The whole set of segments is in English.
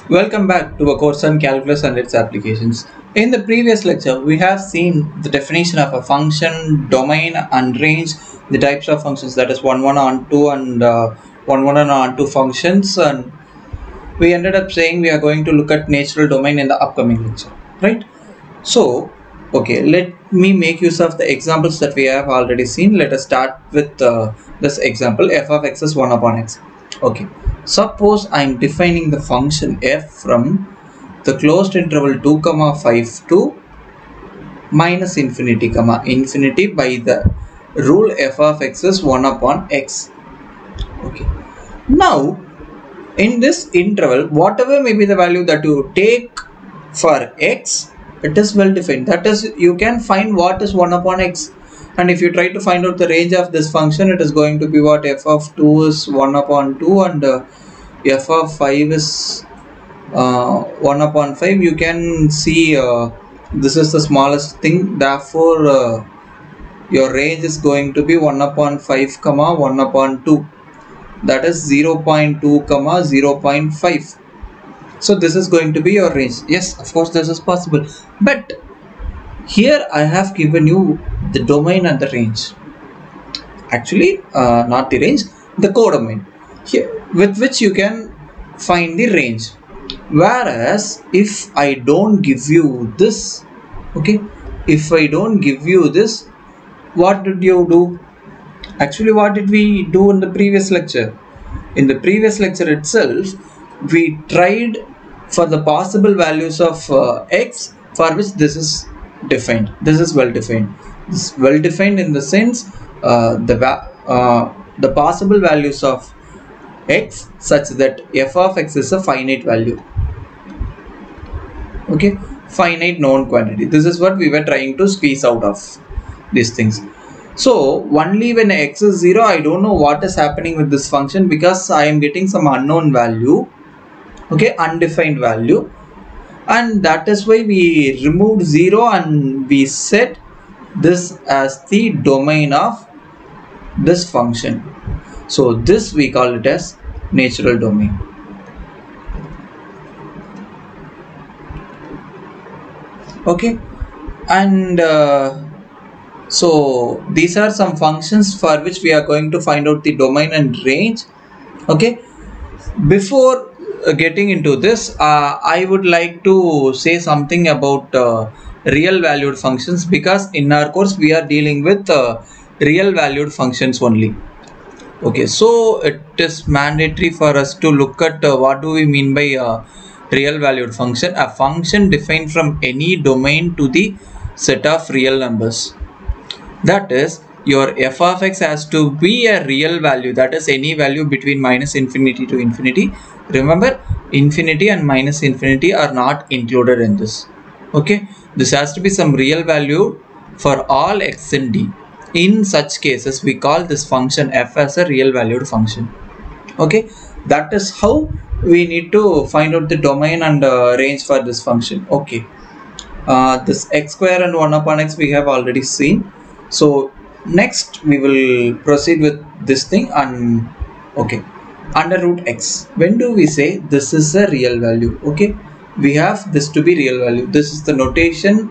Welcome back to a course on calculus and its applications. In the previous lecture, we have seen the definition of a function, domain and range, the types of functions, that is 1 on 2 and 1 and on 2 functions, and we ended up saying we are going to look at natural domain in the upcoming lecture, right? So, okay, let me make use of the examples that we have already seen. Let us start with this example. F of x is 1 upon x. Okay, suppose I am defining the function f from the closed interval 2 comma 5 to minus infinity comma infinity by the rule f of x is 1 upon x. Okay, now in this interval, whatever may be the value that you take for x, it is well defined. That is, you can find what is 1 upon x, and if you try to find out the range of this function, it is going to be what f of 2 is 1 upon 2 and f of 5 is 1 upon 5. You can see this is the smallest thing, therefore your range is going to be 1 upon 5 comma 1 upon 2, that is 0.2 comma 0.5. so this is going to be your range. Yes, of course this is possible, but here I have given you the domain and the range. Actually not the range, the codomain here, with which you can find the range. Whereas if I don't give you this, okay, if I don't give you this, what did you do? Actually, what did we do in the previous lecture? In the previous lecture itself, we tried for the possible values of x for which this is defined. This is well defined. This is well defined in the sense the possible values of x such that f of x is a finite value. Okay, finite known quantity. This is what we were trying to squeeze out of these things. So only when x is 0, I don't know what is happening with this function because I am getting some unknown value, okay, undefined value, and that is why we removed 0 and we set this as the domain of this function. So this we call it as natural domain. Okay, and so these are some functions for which we are going to find out the domain and range. Okay, before getting into this, I would like to say something about real valued functions, because in our course we are dealing with real valued functions only. Okay, so it is mandatory for us to look at what do we mean by real valued function. A function defined from any domain to the set of real numbers. That is, your f of x has to be a real value, that is any value between minus infinity to infinity. Remember, infinity and minus infinity are not included in this. Okay, this has to be some real value for all x in d. In such cases, we call this function f as a real valued function. Okay, that is how we need to find out the domain and range for this function. Okay, this x square and 1 upon x we have already seen. So next we will proceed with this thing, and okay, under root x, when do we say this is a real value? Okay, we have this to be real value. This is the notation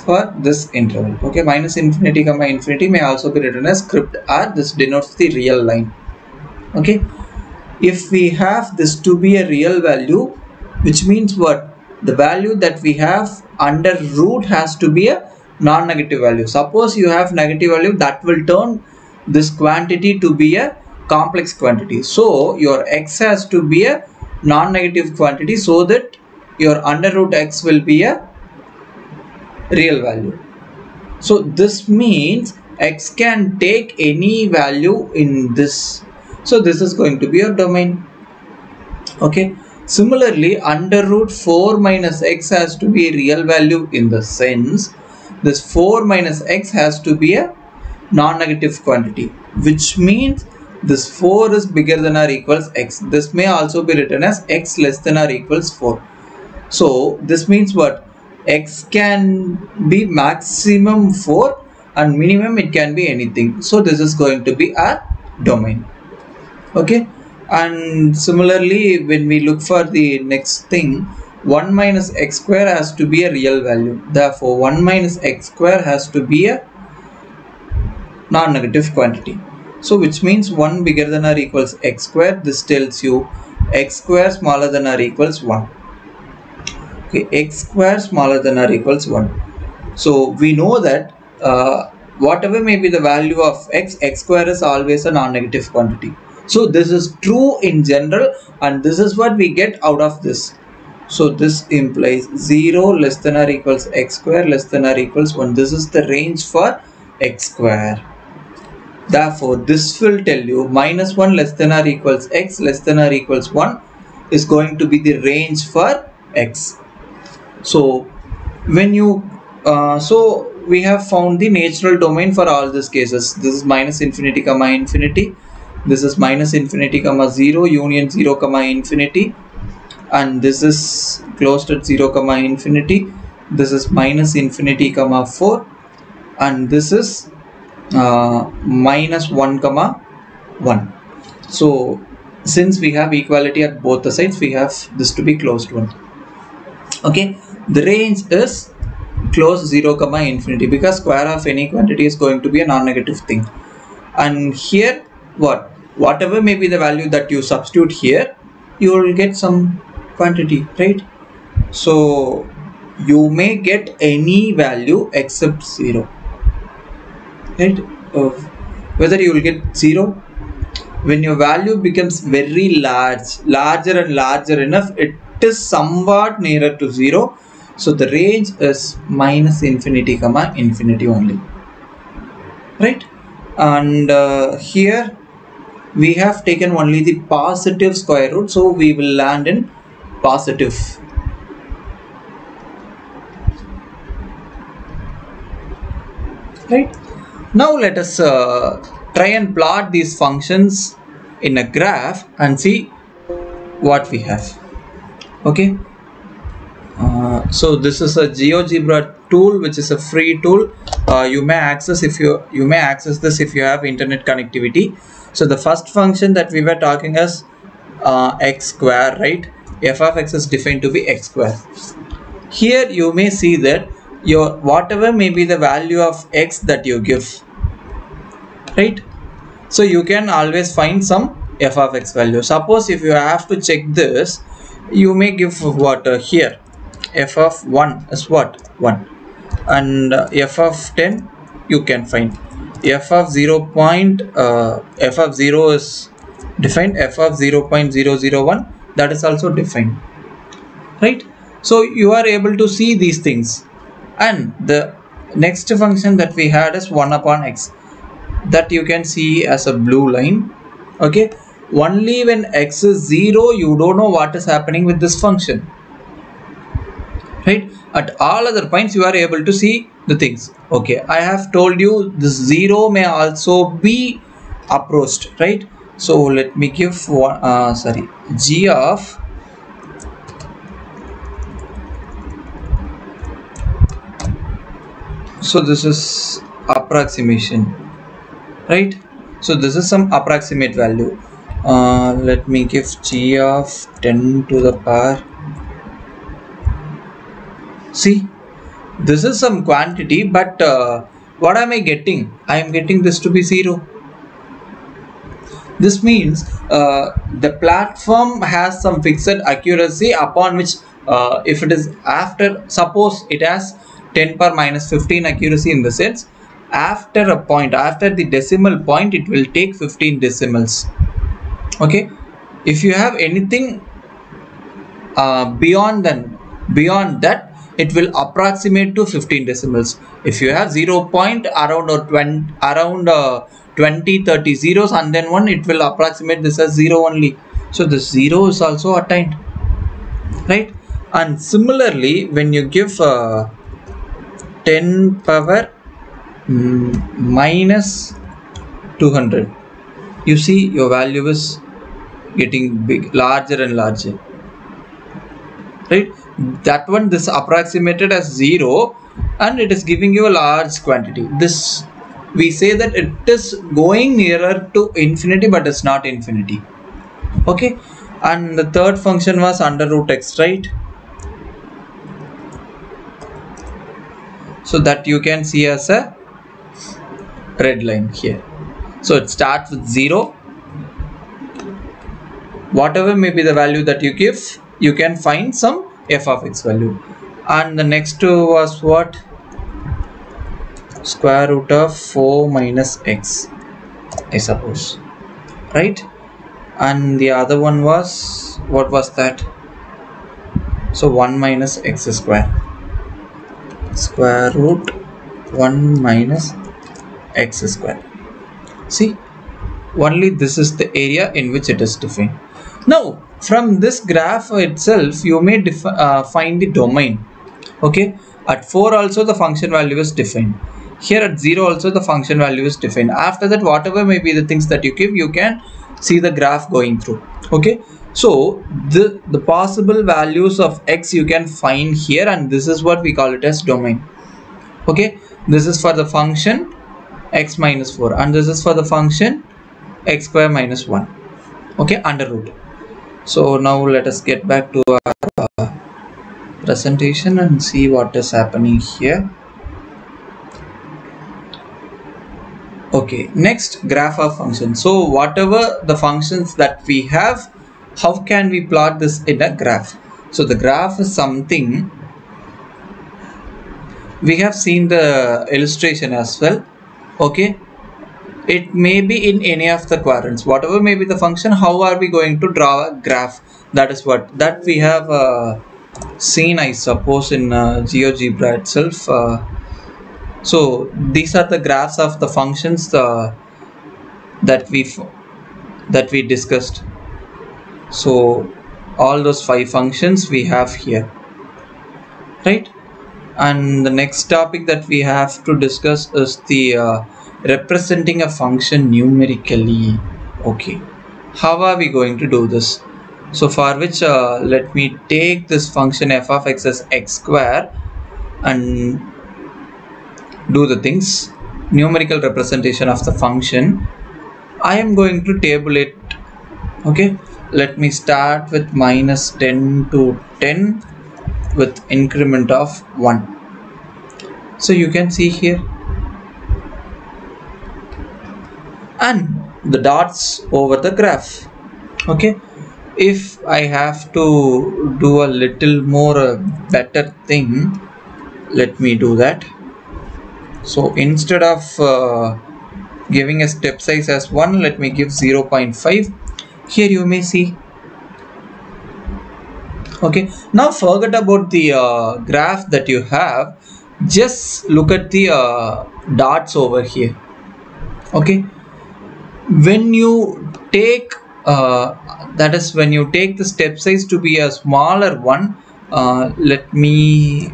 for this interval. Okay, minus infinity comma infinity may also be written as script r. This denotes the real line. Okay, if we have this to be a real value, which means what? The value that we have under root has to be a non-negative value. Suppose you have negative value, that will turn this quantity to be a complex quantity. So your x has to be a non-negative quantity so that your under root x will be a real value. So this means x can take any value in this. So this is going to be your domain. Okay. Similarly, under root 4 minus x has to be a real value in the sense this 4 minus x has to be a non-negative quantity, which means this 4 is bigger than or equals x. This may also be written as x less than or equals 4. So this means what? X can be maximum 4 and minimum it can be anything. So this is going to be our domain. Okay, And similarly, when we look for the next thing, 1 minus x square has to be a real value. Therefore 1 minus x square has to be a non-negative quantity. So which means 1 bigger than or equals x square. This tells you x square smaller than or equals 1. Okay, x square smaller than or equals 1. So we know that whatever may be the value of x, x square is always a non-negative quantity. So this is true in general, and this is what we get out of this. So this implies 0 less than or equals x square less than or equals 1. This is the range for x square. Therefore this will tell you minus 1 less than or equals x less than or equals 1 is going to be the range for x. So when you so we have found the natural domain for all these cases. This is minus infinity comma infinity, this is minus infinity comma 0 union 0 comma infinity, and this is closed at 0 comma infinity. This is minus infinity comma 4, and this is minus 1 comma 1. So since we have equality at both the sides, we have this to be closed one. Okay, the range is close 0 comma infinity, because square of any quantity is going to be a non-negative thing. And here whatever may be the value that you substitute here, you will get some quantity, right? So you may get any value except 0, right? Whether you will get 0, when your value becomes very larger and larger enough, it is somewhat nearer to 0. So the range is minus infinity comma infinity only, right? And here we have taken only the positive square root, so we will land in positive. Right? Now let us try and plot these functions in a graph and see what we have. Okay. So this is a GeoGebra tool, which is a free tool. You may access this if you have internet connectivity. So the first function that we were talking is x square, right? F of x is defined to be x square. Here you may see that your whatever may be the value of x that you give, right? So you can always find some f of x value. Suppose if you have to check this, you may give what here f of 1 is what 1, and f of 10 you can find. F of 0 is defined, f of 0.001 that is also defined, right? So you are able to see these things. And the next function that we had is 1 upon x, that you can see as a blue line. Okay, only when x is 0 you don't know what is happening with this function, right? At all other points you are able to see the things. Okay, I have told you this 0 may also be approached, right? So let me give one g of so this is approximation, right? So this is some approximate value. Let me give g of 10 to the power. See, this is some quantity, but what am I getting? I am getting this to be 0. This means the platform has some fixed accuracy upon which if it is after, suppose it has 10 power minus 15 accuracy, in the sense after a point, after the decimal point, it will take 15 decimals. Okay, if you have anything beyond that, it will approximate to 15 decimals. If you have 0 point around 20-30 zeros and then 1, it will approximate this as 0 only. So this 0 is also attained, right? And similarly, when you give 10 power minus 200, you see your value is getting larger and larger, right? That one, this approximated as 0 and it is giving you a large quantity. This we say that it is going nearer to infinity, but it's not infinity. Okay, and the third function was under root x, right? So that you can see as a red line here. So it starts with 0. Whatever may be the value that you give, you can find some f of x value. And the next two was what? Square root of 4 minus x, I suppose, right? And the other one was, what was that? So 1 minus x square, square root 1 minus x square. See, only this is the area in which it is defined. Now from this graph itself you may find the domain. Okay, at 4 also the function value is defined. Here at 0 also the function value is defined. After that, whatever may be the things that you give, you can see the graph going through. Okay, so the possible values of x you can find here, and this is what we call it as domain. Okay, this is for the function x minus 4, and this is for the function x square minus 1. Okay, under root. So now let us get back to our presentation and see what is happening here. Okay, next, graph of functions. So whatever the functions that we have, how can we plot this in a graph? So the graph is something, we have seen the illustration as well. Okay, it may be in any of the quadrants. Whatever may be the function, how are we going to draw a graph? That is what that we have seen, I suppose, in GeoGebra itself. So these are the graphs of the functions that we discussed. So all those 5 functions we have here, right? And the next topic that we have to discuss is the representing a function numerically. Okay, how are we going to do this? So for which let me take this function f of x as x square and do the things. Numerical representation of the function, I am going to table it. Okay, let me start with minus 10 to 10 with increment of 1. So you can see here, and the dots over the graph. Okay, if I have to do a little more better thing, let me do that. So instead of giving a step size as 1, let me give 0.5. Here you may see. Okay, now forget about the graph that you have, just look at the dots over here. Okay, when you take that is when you take the step size to be a smaller one, let me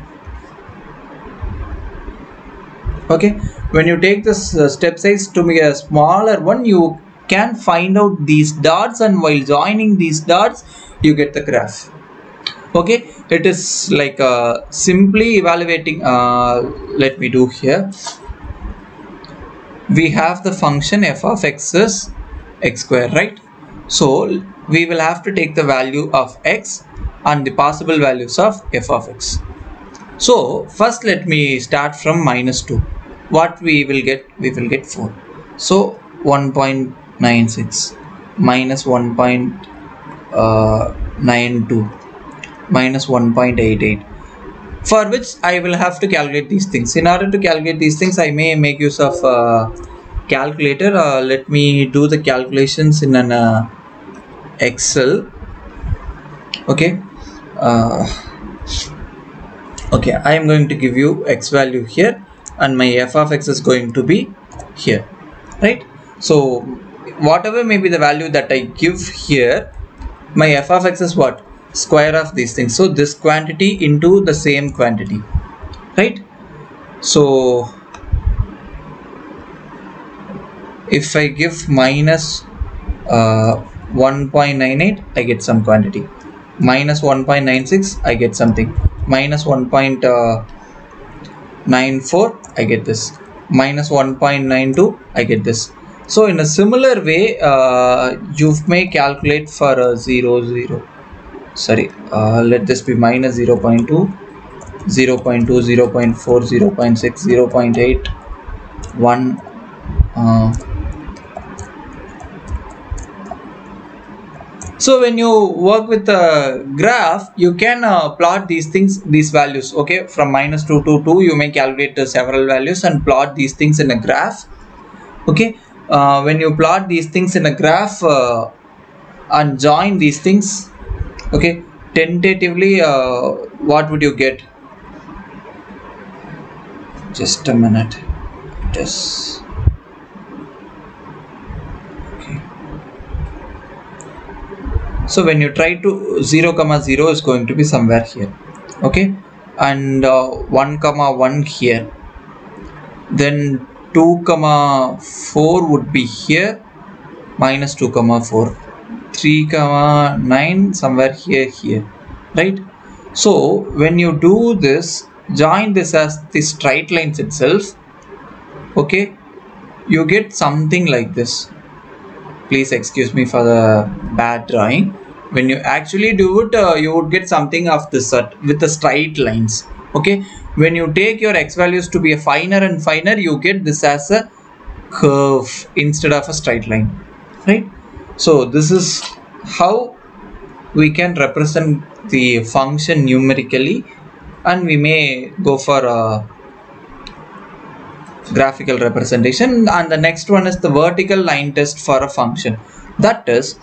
okay, when you take this step size to be a smaller one, you can find out these dots, and while joining these dots you get the graph. Okay, it is like simply evaluating. Let me do here. We have the function f of x is x square, right? So we will have to take the value of x and the possible values of f of x. So first let me start from minus 2. What we will get? We will get 4. So 1.96 minus 1.92 minus 1.88, for which I will have to calculate these things. In order to calculate these things, I may make use of calculator. Let me do the calculations in an Excel. Okay, okay, I am going to give you x value here, and my f of x is going to be here, right? So whatever may be the value that I give here, my f of x is what? Square of these things. So this quantity into the same quantity, right? So if I give minus 1.98, I get some quantity. Minus 1.96, I get something. Minus 1.94, I get this. Minus 1.92, I get this. So in a similar way, you may calculate for 0, 0. Sorry, let this be minus 0 0.2, 0 0.2, 0 0.4, 0 0.6, 0 0.8, 1. So when you work with a graph, you can plot these things, these values. Okay, from minus 2 to 2, you may calculate several values and plot these things in a graph. Okay, when you plot these things in a graph and join these things, okay, tentatively, what would you get? Just a minute. Just okay. So when you try to 0 comma 0 is going to be somewhere here, okay, and 1 comma 1 here, then 2 comma 4 would be here, minus 2 comma 4, 3 comma 9 somewhere here, right? So when you do this, join this as the straight lines itself, okay, you get something like this. Please excuse me for the bad drawing. When you actually do it, you would get something of this sort with the straight lines. Okay, when you take your x values to be a finer and finer, you get this as a curve instead of a straight line, right? So this is how we can represent the function numerically, and we may go for a graphical representation. And the next one is the vertical line test for a function. That is,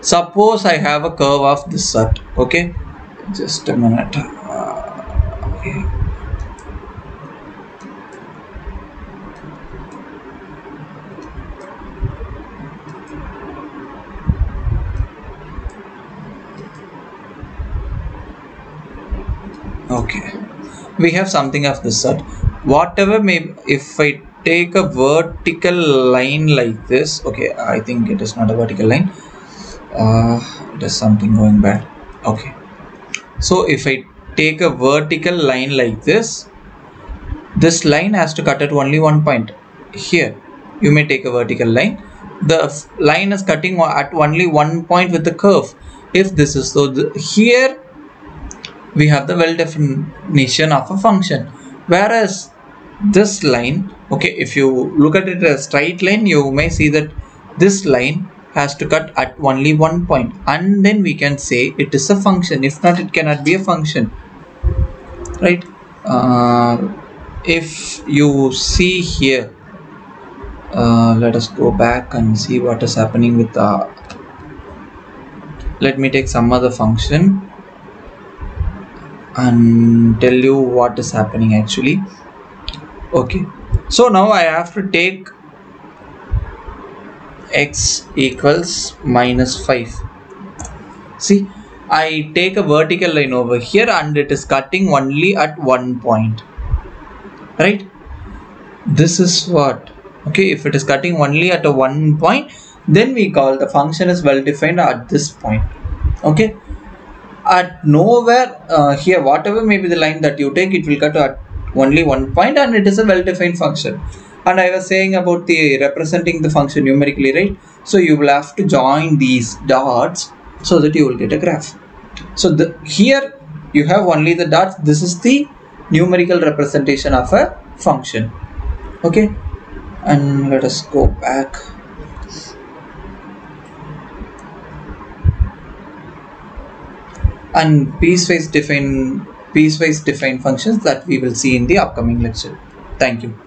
suppose I have a curve of this sort. Okay, just a minute. Okay. Okay, we have something of this sort. Whatever may, if I take a vertical line like this, okay, I think it is not a vertical line. It is something going bad. Okay, so if I take a vertical line like this line has to cut at only one point. Here you may take a vertical line, the line is cutting at only one point with the curve. If this is so, here we have the well definition of a function, whereas this line, okay, if you look at it as a straight line, you may see that this line has to cut at only one point, and then we can say it is a function. If not, it cannot be a function, right? If you see here, let us go back and see what is happening with the, let me take some other function and tell you what is happening actually. Okay, so now I have to take x equals minus 5. See, I take a vertical line over here and it is cutting only at one point, right? This is what, okay, if it is cutting only at a one point, then we call the function is well defined at this point. Okay, at nowhere here, whatever may be the line that you take, it will cut at only one point and it is a well defined function. And I was saying about the representing the function numerically, right? So you will have to join these dots so that you will get a graph. So here you have only the dots. This is the numerical representation of a function. Okay, and let us go back. And piecewise defined functions that we will see in the upcoming lecture. Thank you.